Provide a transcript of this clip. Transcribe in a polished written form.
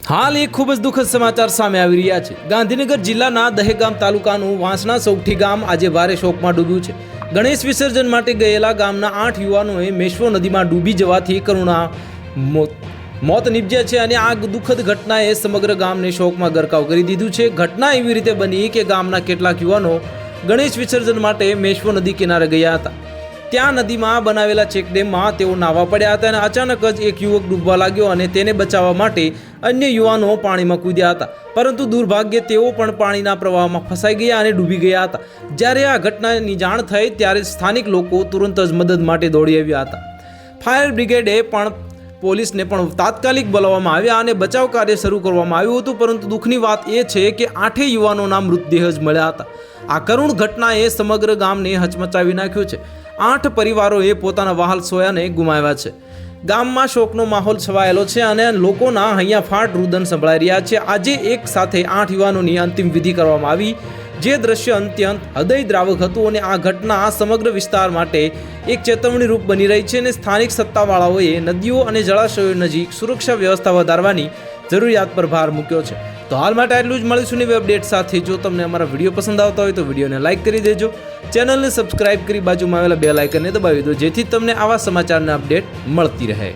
હાલ એક ખૂબ જ દુઃખદ સમાચાર સામે આવી રહ્યા છે। ગાંધીનગર જિલ્લાના દહેગામ તાલુકાનું વાંસણા સૌઠી ગામ આજે ભારે શોકમાં ડૂબ્યું છે। ગણેશ વિસર્જન માટે ગયેલા ગામના 8 યુવાનોએ મેશ્વો નદીમાં ડૂબી જવાથી કરુણા મોત નીપજ્યા છે અને આ દુઃખદ ઘટનાએ સમગ્ર ગામને શોકમાં ગરકાવ કરી દીધું છે। ઘટના એવી રીતે બની કે ગામના કેટલાક યુવાનો ગણેશ વિસર્જન માટે મેશ્વો નદી કિનારે ગયા હતા। ત્યાં નદીમાં બનાવેલા ચેકડેમમાં તેઓ નાહવા પડ્યા હતા અને અચાનક જ એક યુવક ડૂબવા લાગ્યો અને તેને બચાવવા માટે અન્ય યુવાનો પાણીમાં કૂદ્યા હતા, પરંતુ દુર્ભાગ્યે તેઓ પણ પાણીના પ્રવાહમાં ફસાઈ ગયા અને ડૂબી ગયા હતા। જ્યારે આ ઘટનાની જાણ થઈ ત્યારે સ્થાનિક લોકો તુરંત જ મદદ માટે દોડી આવ્યા હતા। ફાયર બ્રિગેડે પણ પોલીસને પણ તાત્કાલિક બોલાવવામાં આવ્યા અને બચાવ કાર્ય શરૂ કરવામાં આવ્યું હતું, પરંતુ દુઃખની વાત એ છે કે 8 યુવાનોના મૃતદેહ જ મળ્યા હતા। આ કરુણ ઘટનાએ સમગ્ર ગામને હચમચાવી નાખ્યું છે। 8 પરિવારોએ પોતાના વહાલ સોયાને ગુમાવ્યા છે। ગામમાં શોકનો માહોલ છવાયેલો છે અને લોકોના હૈયા ફાટ રુદન સંભળાઈ રહ્યા છે। આજે એક સાથે 8 યુવાનોની અંતિમ વિધિ કરવામાં આવી, જે દ્રશ્ય અત્યંત હૃદયદ્રાવક હતું અને આ ઘટના સમગ્ર વિસ્તાર માટે એક ચેતવણી રૂપ બની રહી છે અને સ્થાનિક સત્તાવાળાઓએ નદીઓ અને જળાશયો નજીક સુરક્ષા વ્યવસ્થા વધારવાની જરૂરિયાત પર ભાર મૂક્યો છે। તો હાલ માટે આટલું જ। મળીશું નવી અપડેટ સાથે। જો તમને અમારા વિડીયો પસંદ આવતા હોય તો વિડીયોને લાઇક કરી દેજો, ચેનલને સબસ્ક્રાઇબ કરી બાજુમાં આવેલા બેલ આઇકનને દબાવી દો, જેથી તમને આવા સમાચારના અપડેટ મળતી રહે।